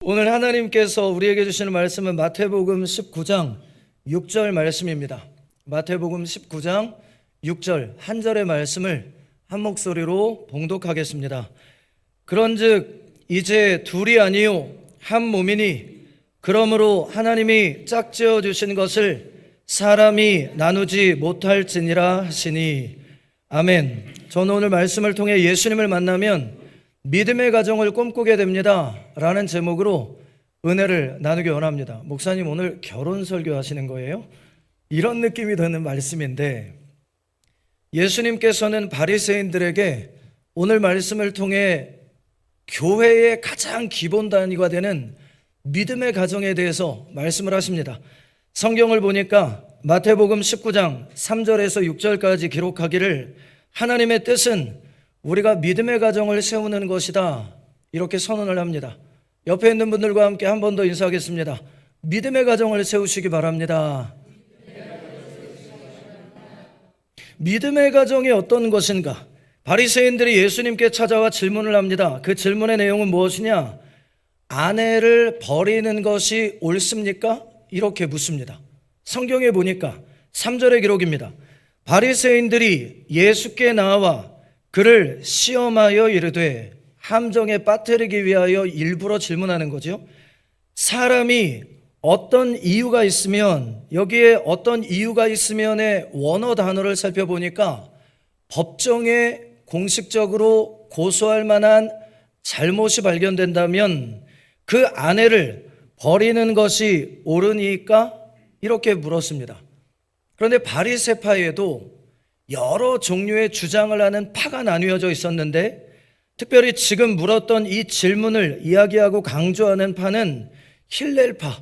오늘 하나님께서 우리에게 주시는 말씀은 마태복음 19장 6절 말씀입니다. 마태복음 19장 6절 한 절의 말씀을 한 목소리로 봉독하겠습니다. 그런즉 이제 둘이 아니요 한 몸이니 그러므로 하나님이 짝지어 주신 것을 사람이 나누지 못할지니라 하시니. 아멘. 저는 오늘 말씀을 통해 예수님을 만나면 믿음의 가정을 꿈꾸게 됩니다 라는 제목으로 은혜를 나누기 원합니다. 목사님 오늘 결혼 설교 하시는 거예요? 이런 느낌이 드는 말씀인데, 예수님께서는 바리새인들에게 오늘 말씀을 통해 교회의 가장 기본 단위가 되는 믿음의 가정에 대해서 말씀을 하십니다. 성경을 보니까 마태복음 19장 3절에서 6절까지 기록하기를 하나님의 뜻은 우리가 믿음의 가정을 세우는 것이다, 이렇게 선언을 합니다. 옆에 있는 분들과 함께 한 번 더 인사하겠습니다. 믿음의 가정을 세우시기 바랍니다. 믿음의 가정이 어떤 것인가? 바리새인들이 예수님께 찾아와 질문을 합니다. 그 질문의 내용은 무엇이냐? 아내를 버리는 것이 옳습니까? 이렇게 묻습니다. 성경에 보니까 3절의 기록입니다. 바리새인들이 예수께 나와 그를 시험하여 이르되, 함정에 빠뜨리기 위하여 일부러 질문하는 거죠. 사람이 어떤 이유가 있으면, 여기에 어떤 이유가 있으면의 원어 단어를 살펴보니까 법정에 공식적으로 고소할 만한 잘못이 발견된다면 그 아내를 버리는 것이 옳으니까? 이렇게 물었습니다. 그런데 바리새파에도 여러 종류의 주장을 하는 파가 나뉘어져 있었는데, 특별히 지금 물었던 이 질문을 이야기하고 강조하는 파는 힐렐파,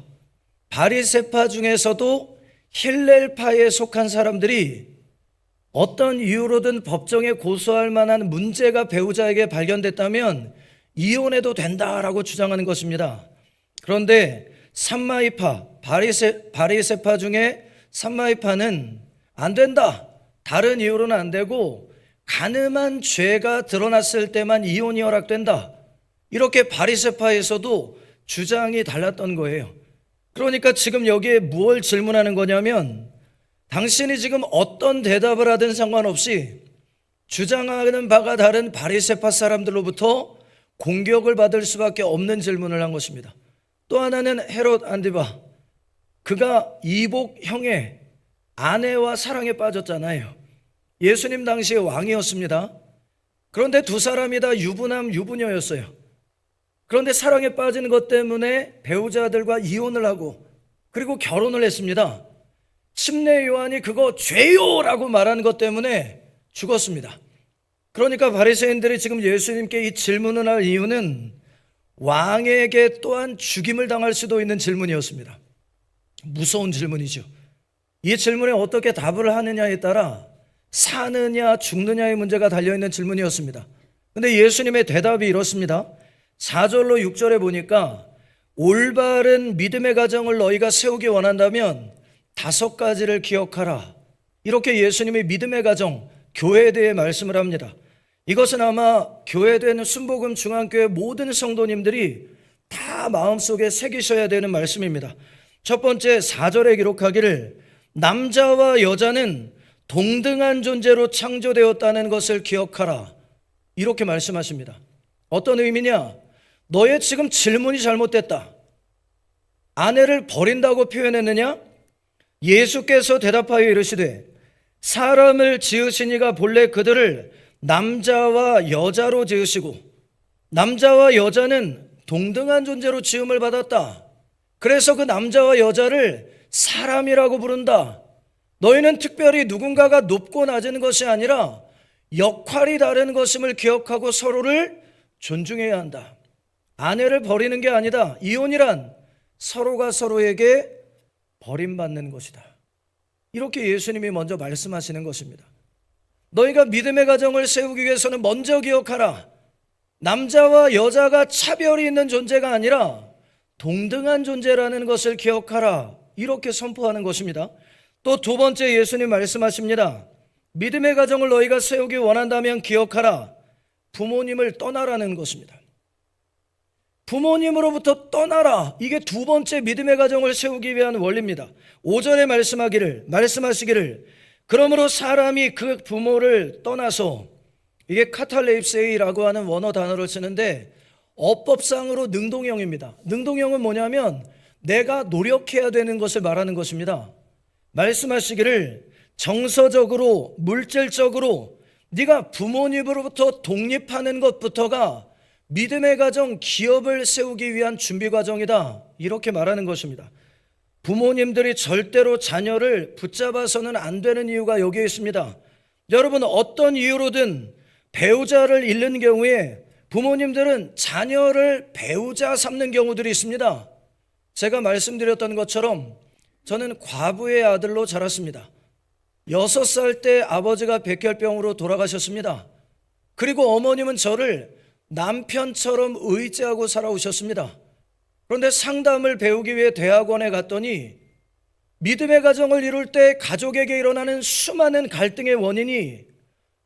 바리새파 중에서도 힐렐파에 속한 사람들이 어떤 이유로든 법정에 고소할 만한 문제가 배우자에게 발견됐다면 이혼해도 된다라고 주장하는 것입니다. 그런데 삼마이파, 바리새파 중에 삼마이파는 안 된다, 다른 이유로는 안 되고 간음한 죄가 드러났을 때만 이혼이 허락된다, 이렇게 바리새파에서도 주장이 달랐던 거예요. 그러니까 지금 여기에 무엇을 질문하는 거냐면, 당신이 지금 어떤 대답을 하든 상관없이 주장하는 바가 다른 바리새파 사람들로부터 공격을 받을 수밖에 없는 질문을 한 것입니다. 또 하나는 헤롯 안디바, 그가 이복 형의 아내와 사랑에 빠졌잖아요. 예수님 당시에 왕이었습니다. 그런데 두 사람이 다 유부남 유부녀였어요. 그런데 사랑에 빠지는 것 때문에 배우자들과 이혼을 하고 그리고 결혼을 했습니다. 침례 요한이 그거 죄요라고 말하는 것 때문에 죽었습니다. 그러니까 바리새인들이 지금 예수님께 이 질문을 할 이유는 왕에게 또한 죽임을 당할 수도 있는 질문이었습니다. 무서운 질문이죠. 이 질문에 어떻게 답을 하느냐에 따라 사느냐 죽느냐의 문제가 달려있는 질문이었습니다. 그런데 예수님의 대답이 이렇습니다. 4절로 6절에 보니까 올바른 믿음의 가정을 너희가 세우기 원한다면 5가지를 기억하라, 이렇게 예수님이 믿음의 가정, 교회에 대해 말씀을 합니다. 이것은 아마 교회된 순복음 중앙교회 모든 성도님들이 다 마음속에 새기셔야 되는 말씀입니다. 첫 번째 4절에 기록하기를 남자와 여자는 동등한 존재로 창조되었다는 것을 기억하라, 이렇게 말씀하십니다. 어떤 의미냐? 너의 지금 질문이 잘못됐다. 아내를 버린다고 표현했느냐? 예수께서 대답하여 이르시되, 사람을 지으신 이가 본래 그들을 남자와 여자로 지으시고 남자와 여자는 동등한 존재로 지음을 받았다. 그래서 그 남자와 여자를 사람이라고 부른다. 너희는 특별히 누군가가 높고 낮은 것이 아니라 역할이 다른 것임을 기억하고 서로를 존중해야 한다. 아내를 버리는 게 아니다. 이혼이란 서로가 서로에게 버림받는 것이다. 이렇게 예수님이 먼저 말씀하시는 것입니다. 너희가 믿음의 가정을 세우기 위해서는 먼저 기억하라. 남자와 여자가 차별이 있는 존재가 아니라 동등한 존재라는 것을 기억하라, 이렇게 선포하는 것입니다. 또 두 번째 예수님 말씀하십니다. 믿음의 가정을 너희가 세우기 원한다면 기억하라. 부모님을 떠나라는 것입니다. 부모님으로부터 떠나라. 이게 두 번째 믿음의 가정을 세우기 위한 원리입니다. 5절에 말씀하시기를 그러므로 사람이 그 부모를 떠나서, 이게 카탈레입세이라고 하는 원어 단어를 쓰는데 어법상으로 능동형입니다. 능동형은 뭐냐면 내가 노력해야 되는 것을 말하는 것입니다. 말씀하시기를 정서적으로, 물질적으로 네가 부모님으로부터 독립하는 것부터가 믿음의 가정, 기업을 세우기 위한 준비 과정이다, 이렇게 말하는 것입니다. 부모님들이 절대로 자녀를 붙잡아서는 안 되는 이유가 여기에 있습니다. 여러분, 어떤 이유로든 배우자를 잃는 경우에 부모님들은 자녀를 배우자 삼는 경우들이 있습니다. 제가 말씀드렸던 것처럼 저는 과부의 아들로 자랐습니다. 6살 때 아버지가 백혈병으로 돌아가셨습니다. 그리고 어머님은 저를 남편처럼 의지하고 살아오셨습니다. 그런데 상담을 배우기 위해 대학원에 갔더니 믿음의 가정을 이룰 때 가족에게 일어나는 수많은 갈등의 원인이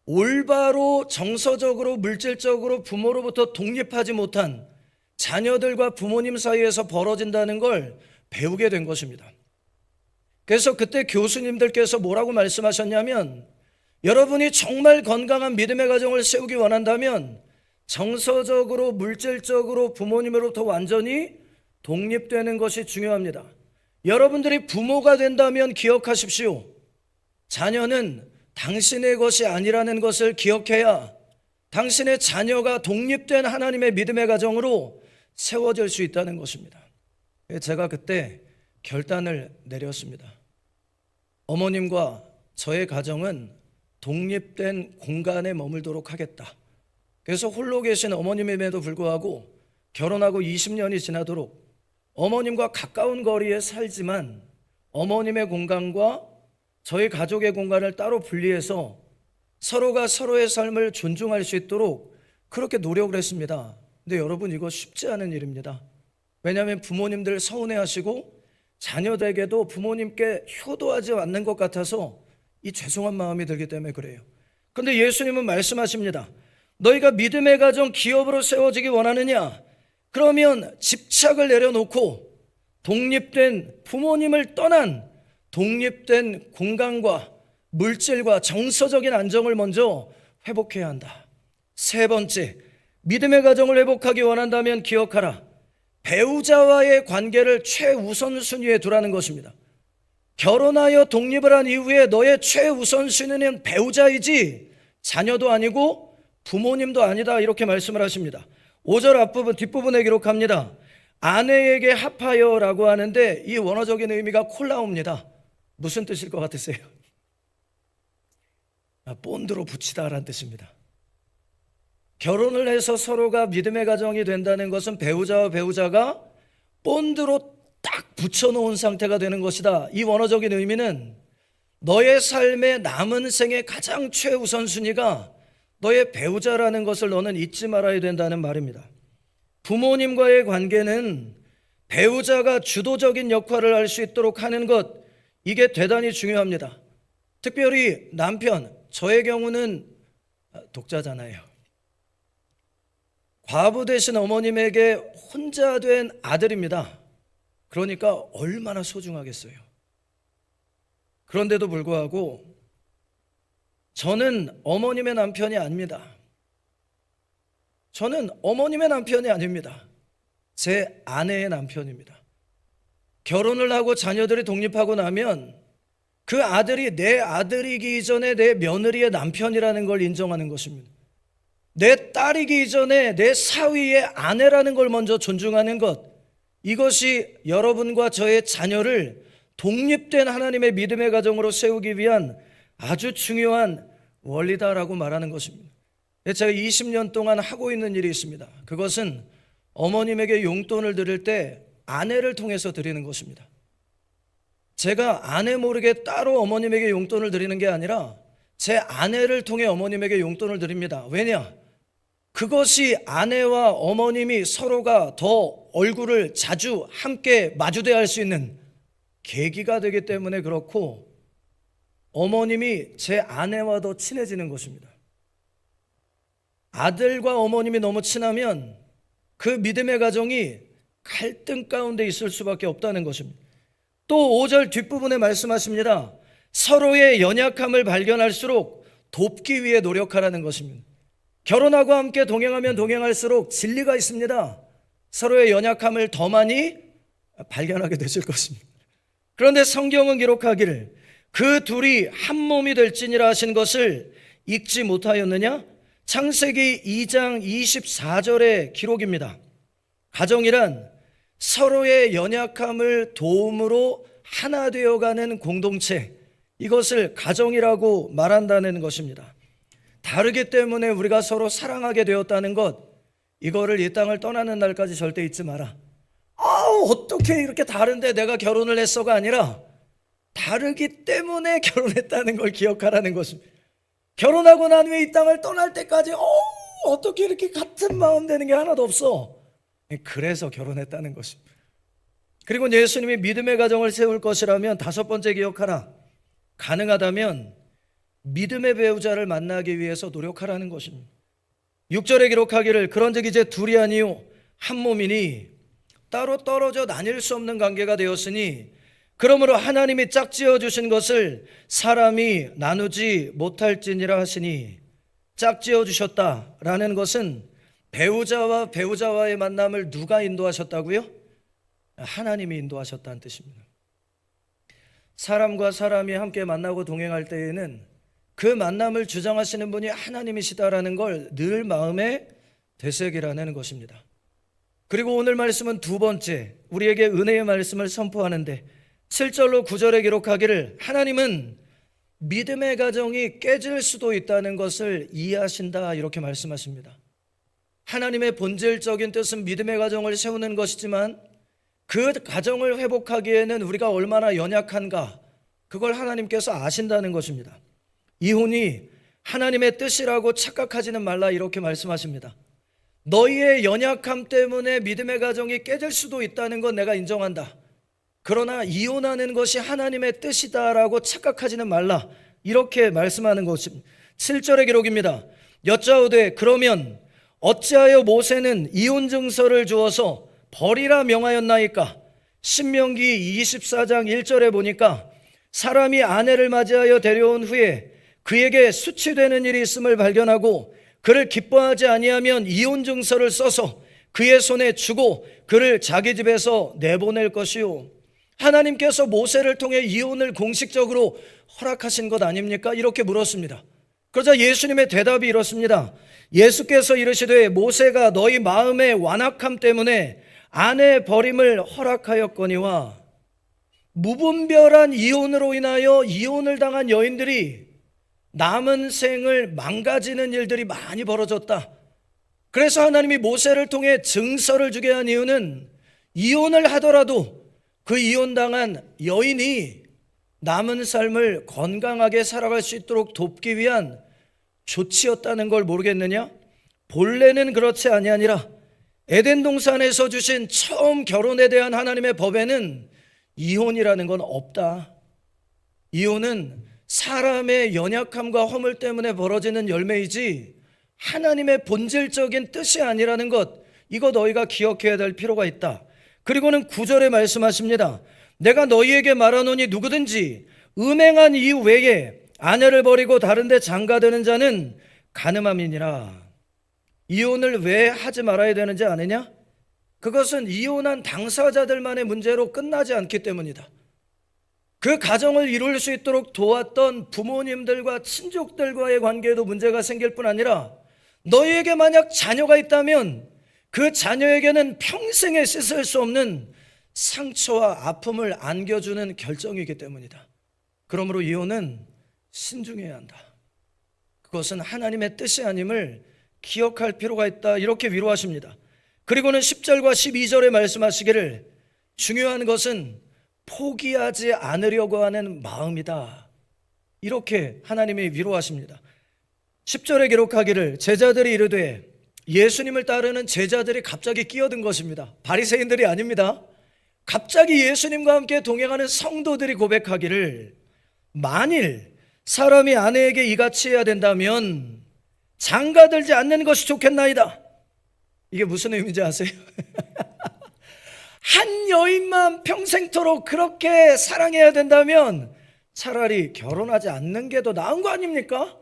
올바로 정서적으로, 물질적으로 부모로부터 독립하지 못한 자녀들과 부모님 사이에서 벌어진다는 걸 배우게 된 것입니다. 그래서 그때 교수님들께서 뭐라고 말씀하셨냐면, 여러분이 정말 건강한 믿음의 가정을 세우기 원한다면 정서적으로, 물질적으로 부모님으로부터 완전히 독립되는 것이 중요합니다. 여러분들이 부모가 된다면 기억하십시오. 자녀는 당신의 것이 아니라는 것을 기억해야 당신의 자녀가 독립된 하나님의 믿음의 가정으로 세워질 수 있다는 것입니다. 제가 그때 결단을 내렸습니다. 어머님과 저의 가정은 독립된 공간에 머물도록 하겠다. 그래서 홀로 계신 어머님임에도 불구하고 결혼하고 20년이 지나도록 어머님과 가까운 거리에 살지만 어머님의 공간과 저희 가족의 공간을 따로 분리해서 서로가 서로의 삶을 존중할 수 있도록 그렇게 노력을 했습니다. 근데 여러분, 이거 쉽지 않은 일입니다. 왜냐하면 부모님들 서운해하시고 자녀들에게도 부모님께 효도하지 않는 것 같아서 이 죄송한 마음이 들기 때문에 그래요. 그런데 예수님은 말씀하십니다. 너희가 믿음의 가정, 기업으로 세워지기 원하느냐? 그러면 집착을 내려놓고 독립된, 부모님을 떠난 독립된 공간과 물질과 정서적인 안정을 먼저 회복해야 한다. 세 번째, 믿음의 가정을 회복하기 원한다면 기억하라. 배우자와의 관계를 최우선순위에 두라는 것입니다. 결혼하여 독립을 한 이후에 너의 최우선순위는 배우자이지 자녀도 아니고 부모님도 아니다, 이렇게 말씀을 하십니다. 5절 앞부분, 뒷부분에 기록합니다. 아내에게 합하여라고 하는데 이 원어적인 의미가 콜라오입니다. 무슨 뜻일 것 같으세요? 본드로 붙이다라는 뜻입니다. 결혼을 해서 서로가 믿음의 가정이 된다는 것은 배우자와 배우자가 본드로 딱 붙여놓은 상태가 되는 것이다. 이 원어적인 의미는 너의 삶의 남은 생의 가장 최우선순위가 너의 배우자라는 것을 너는 잊지 말아야 된다는 말입니다. 부모님과의 관계는 배우자가 주도적인 역할을 할 수 있도록 하는 것, 이게 대단히 중요합니다. 특별히 남편, 저의 경우는 독자잖아요. 과부 되신 어머님에게 혼자 된 아들입니다. 그러니까 얼마나 소중하겠어요. 그런데도 불구하고 저는 어머님의 남편이 아닙니다. 저는 어머님의 남편이 아닙니다. 제 아내의 남편입니다. 결혼을 하고 자녀들이 독립하고 나면 그 아들이 내 아들이기 이전에 내 며느리의 남편이라는 걸 인정하는 것입니다. 내 딸이기 이전에 내 사위의 아내라는 걸 먼저 존중하는 것, 이것이 여러분과 저의 자녀를 독립된 하나님의 믿음의 가정으로 세우기 위한 아주 중요한 원리다라고 말하는 것입니다. 제가 20년 동안 하고 있는 일이 있습니다. 그것은 어머님에게 용돈을 드릴 때 아내를 통해서 드리는 것입니다. 제가 아내 모르게 따로 어머님에게 용돈을 드리는 게 아니라 제 아내를 통해 어머님에게 용돈을 드립니다. 왜냐? 그것이 아내와 어머님이 서로가 더 얼굴을 자주 함께 마주대할 수 있는 계기가 되기 때문에 그렇고, 어머님이 제 아내와 더 친해지는 것입니다. 아들과 어머님이 너무 친하면 그 믿음의 가정이 갈등 가운데 있을 수밖에 없다는 것입니다. 또 5절 뒷부분에 말씀하십니다. 서로의 연약함을 발견할수록 돕기 위해 노력하라는 것입니다. 결혼하고 함께 동행하면 동행할수록 진리가 있습니다. 서로의 연약함을 더 많이 발견하게 되실 것입니다. 그런데 성경은 기록하기를 그 둘이 한 몸이 될지니라 하신 것을 읽지 못하였느냐? 창세기 2장 24절의 기록입니다. 가정이란 서로의 연약함을 도움으로 하나 되어가는 공동체, 이것을 가정이라고 말한다는 것입니다. 다르기 때문에 우리가 서로 사랑하게 되었다는 것, 이거를 이 땅을 떠나는 날까지 절대 잊지 마라. 어떻게 이렇게 다른데 내가 결혼을 했어가 아니라 다르기 때문에 결혼했다는 걸 기억하라는 것입니다. 결혼하고 난 후에 이 땅을 떠날 때까지 어떻게 이렇게 같은 마음 되는 게 하나도 없어. 그래서 결혼했다는 것입니다. 그리고 예수님이 믿음의 가정을 세울 것이라면 다섯 번째 기억하라. 가능하다면 믿음의 배우자를 만나기 위해서 노력하라는 것입니다. 6절에 기록하기를 그런즉 이제 둘이 아니요 한 몸이니 따로 떨어져 나뉠 수 없는 관계가 되었으니 그러므로 하나님이 짝지어 주신 것을 사람이 나누지 못할지니라 하시니, 짝지어 주셨다라는 것은 배우자와 배우자와의 만남을 누가 인도하셨다고요? 하나님이 인도하셨다는 뜻입니다. 사람과 사람이 함께 만나고 동행할 때에는 그 만남을 주장하시는 분이 하나님이시다라는 걸 늘 마음에 되새기라는 것입니다. 그리고 오늘 말씀은 두 번째, 우리에게 은혜의 말씀을 선포하는데 7절로 9절에 기록하기를 하나님은 믿음의 가정이 깨질 수도 있다는 것을 이해하신다, 이렇게 말씀하십니다. 하나님의 본질적인 뜻은 믿음의 가정을 세우는 것이지만 그 가정을 회복하기에는 우리가 얼마나 연약한가, 그걸 하나님께서 아신다는 것입니다. 이혼이 하나님의 뜻이라고 착각하지는 말라, 이렇게 말씀하십니다. 너희의 연약함 때문에 믿음의 가정이 깨질 수도 있다는 건 내가 인정한다. 그러나 이혼하는 것이 하나님의 뜻이다라고 착각하지는 말라, 이렇게 말씀하는 것입니다. 7절의 기록입니다. 여짜오되 그러면 어찌하여 모세는 이혼 증서를 주어서 버리라 명하였나이까? 신명기 24장 1절에 보니까 사람이 아내를 맞이하여 데려온 후에 그에게 수치되는 일이 있음을 발견하고 그를 기뻐하지 아니하면 이혼 증서를 써서 그의 손에 주고 그를 자기 집에서 내보낼 것이요. 하나님께서 모세를 통해 이혼을 공식적으로 허락하신 것 아닙니까? 이렇게 물었습니다. 그러자 예수님의 대답이 이렇습니다. 예수께서 이르시되 모세가 너희 마음의 완악함 때문에 아내 버림을 허락하였거니와, 무분별한 이혼으로 인하여 이혼을 당한 여인들이 남은 생을 망가지는 일들이 많이 벌어졌다. 그래서 하나님이 모세를 통해 증서를 주게 한 이유는 이혼을 하더라도 그 이혼당한 여인이 남은 삶을 건강하게 살아갈 수 있도록 돕기 위한 조치였다는 걸 모르겠느냐? 본래는 그렇지 아니하니라. 에덴 동산에서 주신 처음 결혼에 대한 하나님의 법에는 이혼이라는 건 없다. 이혼은 사람의 연약함과 허물 때문에 벌어지는 열매이지 하나님의 본질적인 뜻이 아니라는 것, 이거 너희가 기억해야 될 필요가 있다. 그리고는 9절에 말씀하십니다. 내가 너희에게 말하노니 누구든지 음행한 이유 외에 아내를 버리고 다른 데 장가드는 자는 간음함이니라. 이혼을 왜 하지 말아야 되는지 아느냐? 그것은 이혼한 당사자들만의 문제로 끝나지 않기 때문이다. 그 가정을 이룰 수 있도록 도왔던 부모님들과 친족들과의 관계에도 문제가 생길 뿐 아니라 너희에게 만약 자녀가 있다면 그 자녀에게는 평생에 씻을 수 없는 상처와 아픔을 안겨주는 결정이기 때문이다. 그러므로 이혼은 신중해야 한다. 그것은 하나님의 뜻이 아님을 기억할 필요가 있다, 이렇게 위로하십니다. 그리고는 10절과 12절에 말씀하시기를 중요한 것은 포기하지 않으려고 하는 마음이다, 이렇게 하나님이 위로하십니다. 10절에 기록하기를 제자들이 이르되, 예수님을 따르는 제자들이 갑자기 끼어든 것입니다. 바리새인들이 아닙니다. 갑자기 예수님과 함께 동행하는 성도들이 고백하기를 만일 사람이 아내에게 이같이 해야 된다면 장가들지 않는 것이 좋겠나이다. 이게 무슨 의미인지 아세요? 한 여인만 평생토록 그렇게 사랑해야 된다면 차라리 결혼하지 않는 게 더 나은 거 아닙니까?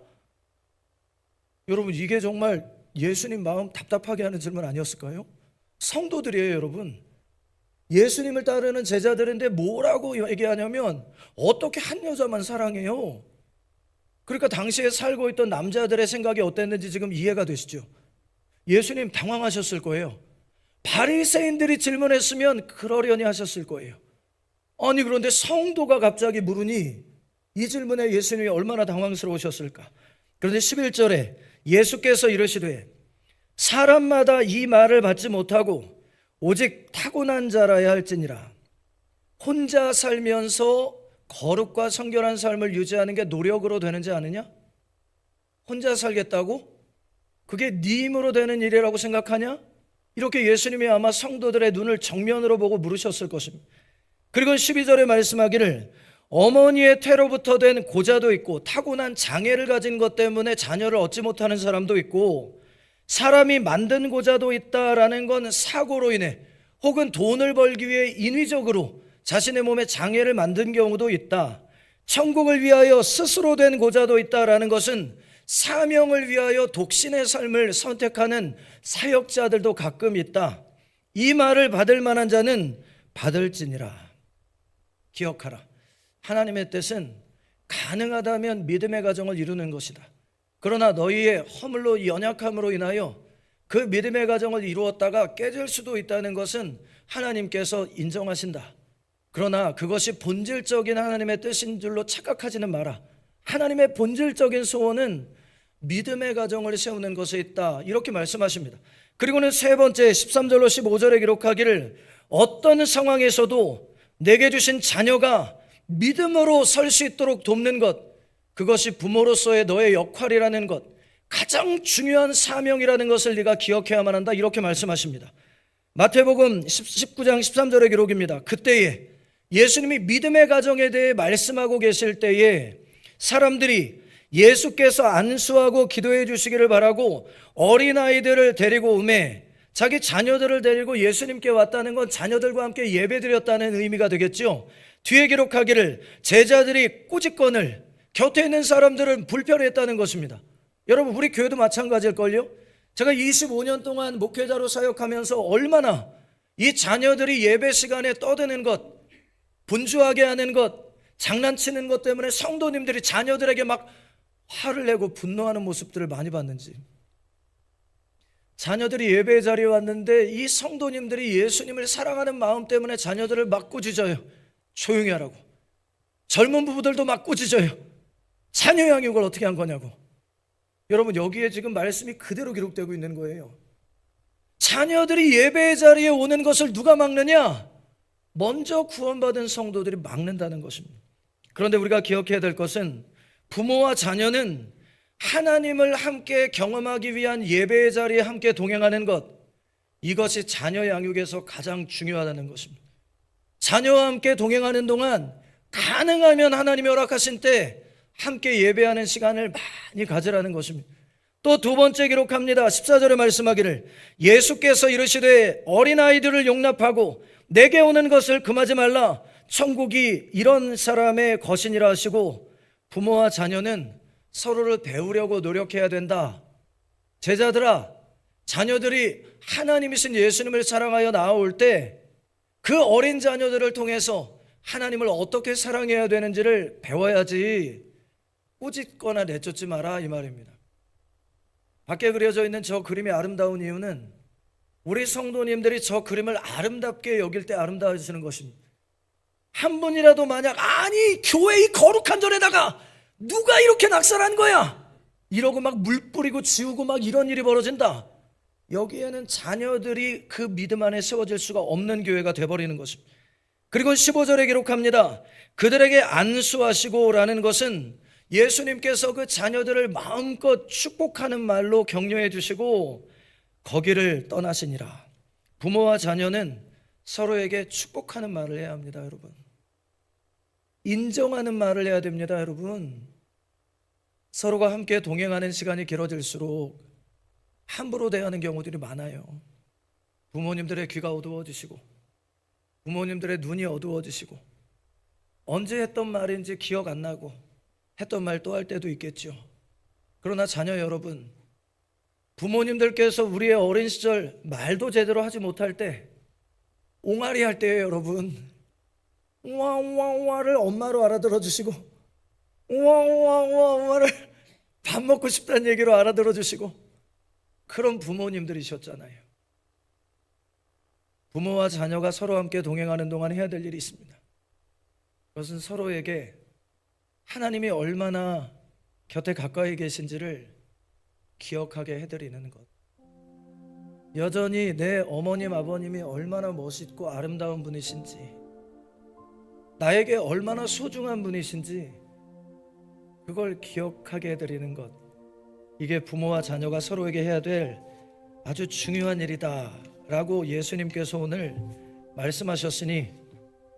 여러분, 이게 정말 예수님 마음 답답하게 하는 질문 아니었을까요? 성도들이에요, 여러분. 예수님을 따르는 제자들인데 뭐라고 얘기하냐면 어떻게 한 여자만 사랑해요? 그러니까 당시에 살고 있던 남자들의 생각이 어땠는지 지금 이해가 되시죠? 예수님 당황하셨을 거예요. 바리새인들이 질문했으면 그러려니 하셨을 거예요. 아니, 그런데 성도가 갑자기 물으니 이 질문에 예수님이 얼마나 당황스러우셨을까? 그런데 11절에 예수께서 이르시되 사람마다 이 말을 받지 못하고 오직 타고난 자라야 할지니라. 혼자 살면서 거룩과 성결한 삶을 유지하는 게 노력으로 되는지 아느냐? 혼자 살겠다고? 그게 네 힘으로 되는 일이라고 생각하냐? 이렇게 예수님이 아마 성도들의 눈을 정면으로 보고 물으셨을 것입니다. 그리고 12절에 말씀하기를 어머니의 태로부터 된 고자도 있고 타고난 장애를 가진 것 때문에 자녀를 얻지 못하는 사람도 있고 사람이 만든 고자도 있다라는 건 사고로 인해 혹은 돈을 벌기 위해 인위적으로 자신의 몸에 장애를 만든 경우도 있다. 천국을 위하여 스스로 된 고자도 있다라는 것은 사명을 위하여 독신의 삶을 선택하는 사역자들도 가끔 있다. 이 말을 받을 만한 자는 받을지니라. 기억하라. 하나님의 뜻은 가능하다면 믿음의 가정을 이루는 것이다. 그러나 너희의 허물로 연약함으로 인하여 그 믿음의 가정을 이루었다가 깨질 수도 있다는 것은 하나님께서 인정하신다. 그러나 그것이 본질적인 하나님의 뜻인 줄로 착각하지는 마라. 하나님의 본질적인 소원은 믿음의 가정을 세우는 것에 있다. 이렇게 말씀하십니다. 그리고는 세 번째 13절로 15절에 기록하기를 어떤 상황에서도 내게 주신 자녀가 믿음으로 설 수 있도록 돕는 것, 그것이 부모로서의 너의 역할이라는 것, 가장 중요한 사명이라는 것을 네가 기억해야만 한다. 이렇게 말씀하십니다. 마태복음 19장 13절의 기록입니다. 그때에 예수님이 믿음의 가정에 대해 말씀하고 계실 때에 사람들이 예수께서 안수하고 기도해 주시기를 바라고 어린아이들을 데리고 오매 자기 자녀들을 데리고 예수님께 왔다는 건 자녀들과 함께 예배드렸다는 의미가 되겠죠. 뒤에 기록하기를 제자들이 꾸짖건을 곁에 있는 사람들은 불편했다는 것입니다. 여러분, 우리 교회도 마찬가지일걸요. 제가 25년 동안 목회자로 사역하면서 얼마나 이 자녀들이 예배 시간에 떠드는 것, 분주하게 하는 것, 장난치는 것 때문에 성도님들이 자녀들에게 막 화를 내고 분노하는 모습들을 많이 봤는지. 자녀들이 예배 자리에 왔는데 이 성도님들이 예수님을 사랑하는 마음 때문에 자녀들을 막 꾸짖어요. 조용히 하라고. 젊은 부부들도 막 꾸짖어요. 자녀 양육을 어떻게 한 거냐고. 여러분, 여기에 지금 말씀이 그대로 기록되고 있는 거예요. 자녀들이 예배 자리에 오는 것을 누가 막느냐? 먼저 구원받은 성도들이 막는다는 것입니다. 그런데 우리가 기억해야 될 것은 부모와 자녀는 하나님을 함께 경험하기 위한 예배의 자리에 함께 동행하는 것, 이것이 자녀 양육에서 가장 중요하다는 것입니다. 자녀와 함께 동행하는 동안 가능하면 하나님이 허락하신 때 함께 예배하는 시간을 많이 가지라는 것입니다. 또 두 번째 기록합니다. 14절에 말씀하기를 예수께서 이르시되 어린아이들을 용납하고 내게 오는 것을 금하지 말라. 천국이 이런 사람의 것이니라 하시고 부모와 자녀는 서로를 배우려고 노력해야 된다. 제자들아, 자녀들이 하나님이신 예수님을 사랑하여 나아올 때 그 어린 자녀들을 통해서 하나님을 어떻게 사랑해야 되는지를 배워야지 꾸짖거나 내쫓지 마라, 이 말입니다. 밖에 그려져 있는 저 그림이 아름다운 이유는 우리 성도님들이 저 그림을 아름답게 여길 때 아름다워지는 것입니다. 한 분이라도 만약 아니 교회 이 거룩한 절에다가 누가 이렇게 낙살한 거야? 이러고 막 물 뿌리고 지우고 막 이런 일이 벌어진다. 여기에는 자녀들이 그 믿음 안에 세워질 수가 없는 교회가 돼버리는 것입니다. 그리고 15절에 기록합니다. 그들에게 안수하시고 라는 것은 예수님께서 그 자녀들을 마음껏 축복하는 말로 격려해 주시고 거기를 떠나시니라. 부모와 자녀는 서로에게 축복하는 말을 해야 합니다, 여러분. 인정하는 말을 해야 됩니다, 여러분. 서로가 함께 동행하는 시간이 길어질수록 함부로 대하는 경우들이 많아요. 부모님들의 귀가 어두워지시고 부모님들의 눈이 어두워지시고 언제 했던 말인지 기억 안 나고 했던 말 또 할 때도 있겠죠. 그러나 자녀 여러분, 부모님들께서 우리의 어린 시절 말도 제대로 하지 못할 때 옹알이 할 때에 여러분 우와우와우와를 엄마로 알아들어 주시고 우와우와우와를 밥 먹고 싶다는 얘기로 알아들어 주시고 그런 부모님들이셨잖아요. 부모와 자녀가 서로 함께 동행하는 동안 해야 될 일이 있습니다. 그것은 서로에게 하나님이 얼마나 곁에 가까이 계신지를 기억하게 해드리는 것. 여전히 내 어머님 아버님이 얼마나 멋있고 아름다운 분이신지, 나에게 얼마나 소중한 분이신지 그걸 기억하게 해드리는 것. 이게 부모와 자녀가 서로에게 해야 될 아주 중요한 일이다 라고 예수님께서 오늘 말씀하셨으니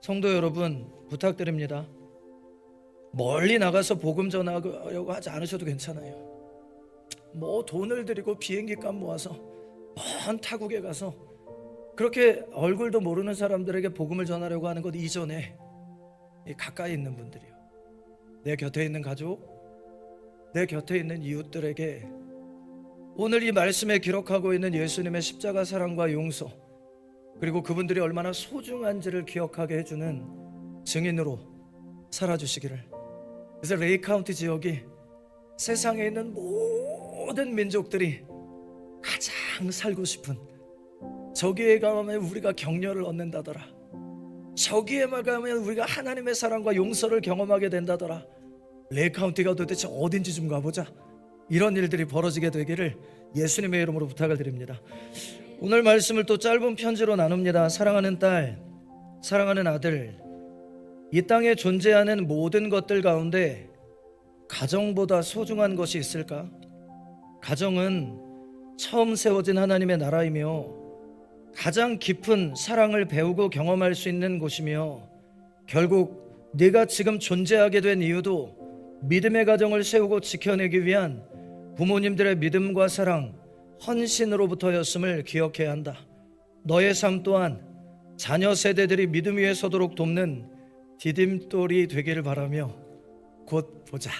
성도 여러분 부탁드립니다. 멀리 나가서 복음 전하려고 하지 않으셔도 괜찮아요. 뭐 돈을 들이고 비행기 값 모아서 먼 타국에 가서 그렇게 얼굴도 모르는 사람들에게 복음을 전하려고 하는 것 이전에 가까이 있는 분들이요, 내 곁에 있는 가족, 내 곁에 있는 이웃들에게 오늘 이 말씀에 기록하고 있는 예수님의 십자가 사랑과 용서, 그리고 그분들이 얼마나 소중한지를 기억하게 해주는 증인으로 살아주시기를. 그래서 레이 카운티 지역이 세상에 있는 모든 민족들이 가장 살고 싶은, 저기에 가면 우리가 격려를 얻는다더라, 저기에만 가면 우리가 하나님의 사랑과 용서를 경험하게 된다더라, 레이 카운티가 도대체 어딘지 좀 가보자, 이런 일들이 벌어지게 되기를 예수님의 이름으로 부탁을 드립니다. 오늘 말씀을 또 짧은 편지로 나눕니다. 사랑하는 딸, 사랑하는 아들, 이 땅에 존재하는 모든 것들 가운데 가정보다 소중한 것이 있을까? 가정은 처음 세워진 하나님의 나라이며 가장 깊은 사랑을 배우고 경험할 수 있는 곳이며, 결국 네가 지금 존재하게 된 이유도 믿음의 가정을 세우고 지켜내기 위한 부모님들의 믿음과 사랑, 헌신으로부터였음을 기억해야 한다. 너의 삶 또한 자녀 세대들이 믿음 위에 서도록 돕는 디딤돌이 되기를 바라며 곧 보자.